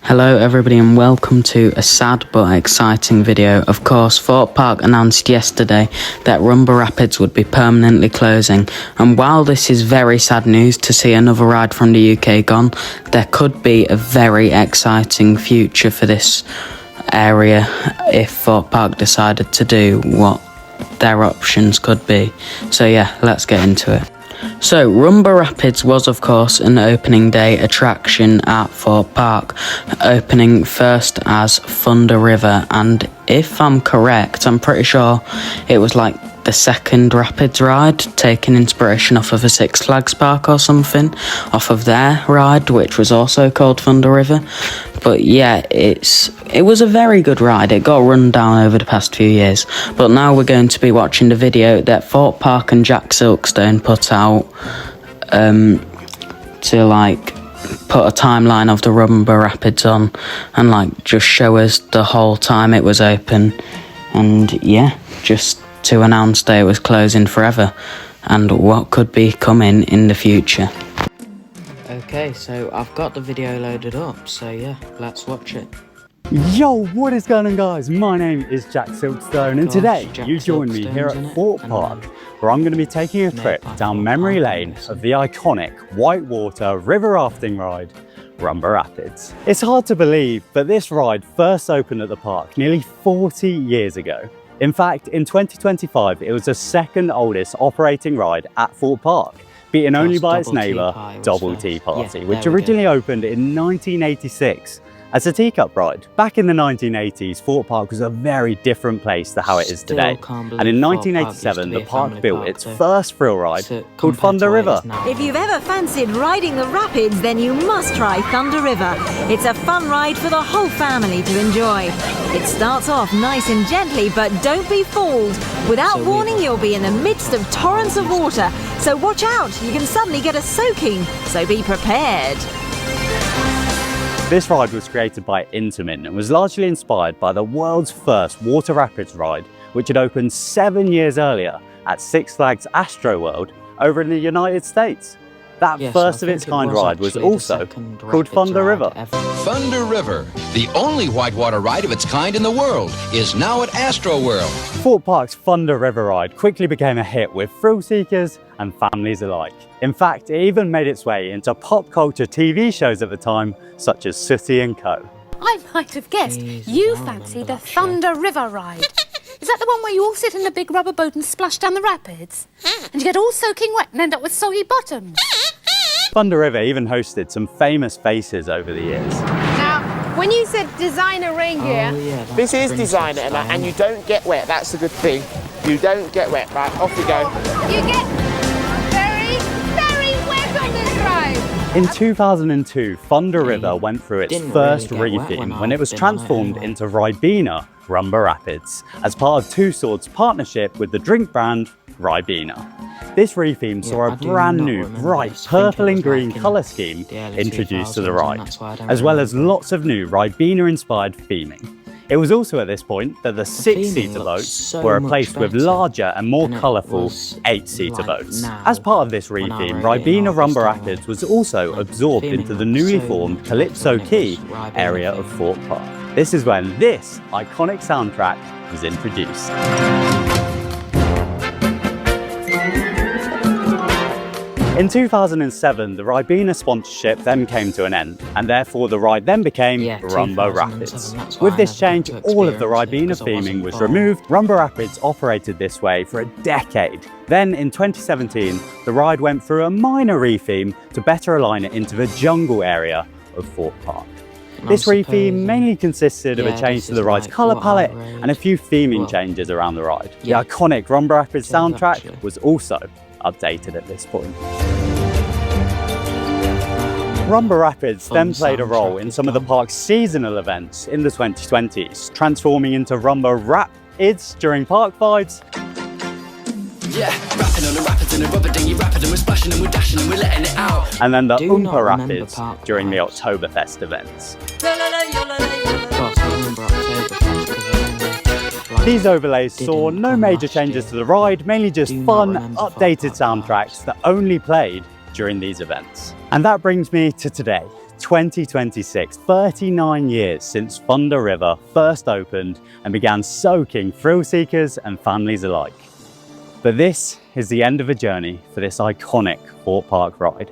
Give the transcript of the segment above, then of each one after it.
Hello everybody and welcome to a sad but exciting video. Of course, Thorpe Park announced yesterday that Rumba Rapids would be permanently closing, and while this is very sad news to see another ride from the UK gone, there could be a very exciting future for this area if Thorpe Park decided to do what their options could be. So yeah, let's get into it. So, Rumba Rapids was of course an opening day attraction at Thorpe Park, opening first as Thunder River, and if I'm correct, I'm pretty sure it was like the second Rapids ride, taking inspiration off of a Six Flags park or something, off of their ride, which was also called Thunder River. But yeah, it was a very good ride. It got run down over the past few years. But now we're going to be watching the video that Thorpe Park and Jack Silkstone put out to like put a timeline of the Rumba Rapids on and like just show us the whole time it was open, and yeah, just to announce that it was closing forever and what could be coming in the future. Okay, so I've got the video loaded up, so yeah, let's watch it. Yo, what is going on guys? My name is Jack Silkstone, and today you join me here at Thorpe Park, where I'm going to be taking a trip down memory lane of the iconic whitewater river rafting ride, Rumba Rapids. It's hard to believe, but this ride first opened at the park nearly 40 years ago. In fact, in 2025, it was the second oldest operating ride at Thorpe Park, beaten only by its neighbour, Double Tea Party, which originally opened in 1986 as a teacup ride. Back in the 1980s, Thorpe Park was a very different place to how it is today. And in 1987, the park built its first thrill ride called Thunder River. If you've ever fancied riding the rapids, then you must try Thunder River. It's a fun ride for the whole family to enjoy. It starts off nice and gently, but don't be fooled. Without warning, you'll be in the midst of torrents of water. So watch out, you can suddenly get a soaking, so be prepared. This ride was created by Intamin and was largely inspired by the world's first water rapids ride, which had opened 7 years earlier at Six Flags Astroworld over in the United States. That first of its kind ride was also called Thunder River. Thunder River, the only whitewater ride of its kind in the world, is now at Astroworld. Thorpe Park's Thunder River ride quickly became a hit with thrill seekers and families alike. In fact, it even made its way into pop culture TV shows at the time, such as Sooty and Co. I might have guessed you fancy the Thunder River ride. Is that the one where you all sit in the big rubber boat and splash down the rapids? And you get all soaking wet and end up with soggy bottoms? Thunder River even hosted some famous faces over the years. Now, when you said designer rain gear, this is designer, and you don't get wet. That's a good thing. You don't get wet. Right, off you go. you get very, very wet on this ride. In 2002, Thunder River went through its first retheme when it was transformed into Ribena Rumba Rapids as part of Two Swords' partnership with the drink brand Ribena. This retheme saw a brand new bright purple and green colour scheme introduced to the ride, as well as lots of new Ribena inspired theming. It was also at this point that the 6-seater boats were replaced with larger and more colourful 8-seater boats. As part of this retheme, Ribena Rumba Rapids was also absorbed into the newly formed Calypso Key area of Thorpe Park. This is when this iconic soundtrack was introduced. In 2007, the Ribena sponsorship then came to an end, and therefore the ride then became Rumba Rapids. With this change, all of the Ribena theming was removed. Rumba Rapids operated this way for a decade. Then in 2017, the ride went through a minor retheme to better align it into the jungle area of Thorpe Park. This retheme mainly consisted of a change to the ride's colour palette and a few theming changes around the ride. The iconic Rumba Rapids soundtrack was also updated at this point. Rumba Rapids then played a role in some of the park's seasonal events in the 2020s, transforming into Rumba Rapids during park vibes. Rapping on the rapids in a rubber dinghy, rapping and we're splashing and we're dashing and we're letting it out. And then the Oompa Rapids during the Oktoberfest events. These overlays saw no major changes to the ride, mainly just fun, updated soundtracks that only played during these events. And that brings me to today. 2026, 39 years since Thunder River first opened and began soaking thrill seekers and families alike. But this is the end of a journey for this iconic Fort Park ride.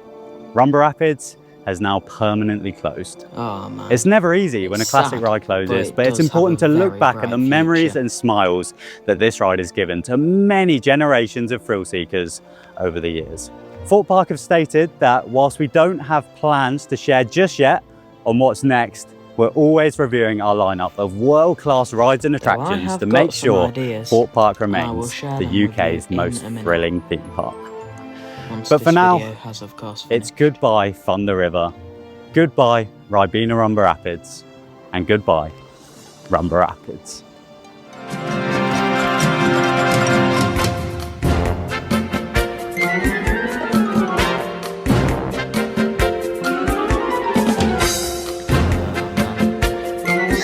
Rumba Rapids has now permanently closed. Oh man. It's never easy when a classic sad, ride closes, but it's does important to have a look very back at the bright memories future. and smiles that this ride has given to many generations of thrill seekers over the years. Fort Park have stated that whilst we don't have plans to share just yet on what's next, we're always reviewing our lineup of world-class rides and attractions have to got make some sure ideas, Fort Park and I will remains share the them with UK's you in most a minute. thrilling theme park. Once But for this now, video has, of course, it's finished. goodbye Thunder River, goodbye Ribena Rumba Rapids, and goodbye Rumba Rapids.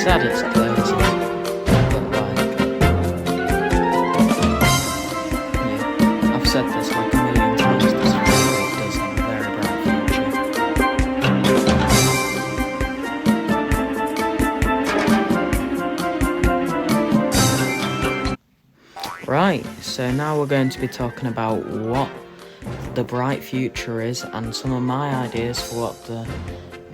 Sad it's closing, but like, yeah, I've said this like a million times, this really does have a very bright future. Right, so now we're going to be talking about what the bright future is and some of my ideas for what the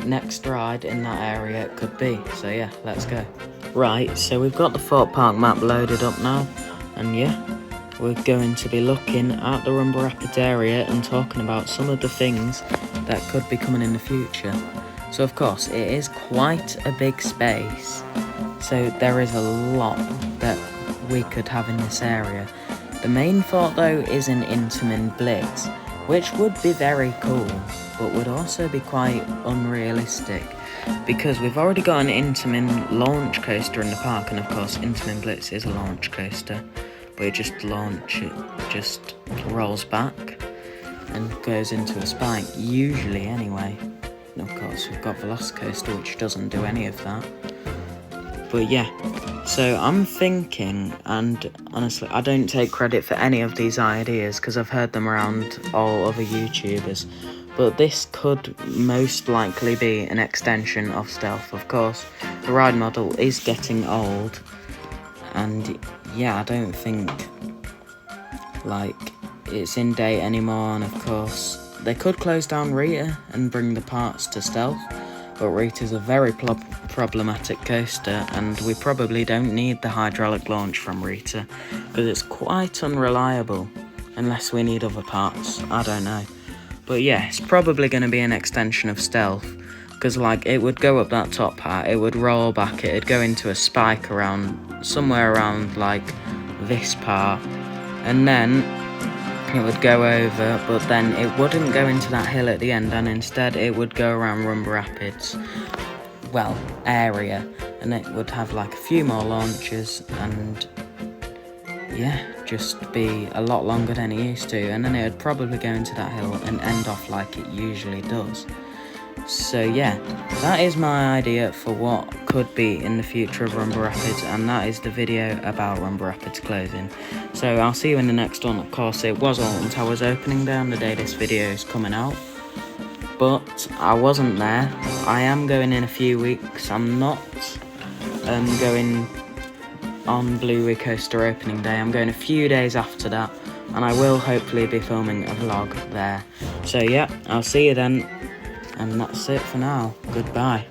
next ride in that area could be. So yeah, let's go. Right, so we've got the Fort Park map loaded up now, and yeah, we're going to be looking at the Rumba Rapids area and talking about some of the things that could be coming in the future. So of course, it is quite a big space, so there is a lot that we could have in this area. The main thought though is an Intamin Blitz, which would be very cool, but would also be quite unrealistic, because we've already got an Intamin launch coaster in the park, and of course Intamin Blitz is a launch coaster, but it just rolls back and goes into a spike, usually anyway. And of course we've got Velocicoaster, which doesn't do any of that. But yeah, so I'm thinking, and honestly I don't take credit for any of these ideas because I've heard them around all other YouTubers, but this could most likely be an extension of Stealth. Of course, the ride model is getting old, and yeah, I don't think like it's in date anymore, and of course they could close down Rita and bring the parts to Stealth, but Rita's a very problematic coaster, and we probably don't need the hydraulic launch from Rita because it's quite unreliable unless we need other parts. I don't know. But yeah, it's probably going to be an extension of Stealth, because like it would go up that top part, it would roll back, it'd go into a spike around somewhere around like this part, and then it would go over, but then it wouldn't go into that hill at the end, and instead it would go around Rumba Rapids, well, area, and it would have like a few more launches, and yeah, just be a lot longer than it used to, and then it would probably go into that hill and end off like it usually does. So yeah, that is my idea for what could be in the future of Rumba Rapids, and that is the video about Rumba Rapids closing. So I'll see you in the next one. Of course, it was Alton Towers opening day on the day this video is coming out, but I wasn't there. I am going in a few weeks. I'm not going on Blue Coaster opening day. I'm going a few days after that, and I will hopefully be filming a vlog there. So yeah, I'll see you then, and that's it for now. Goodbye.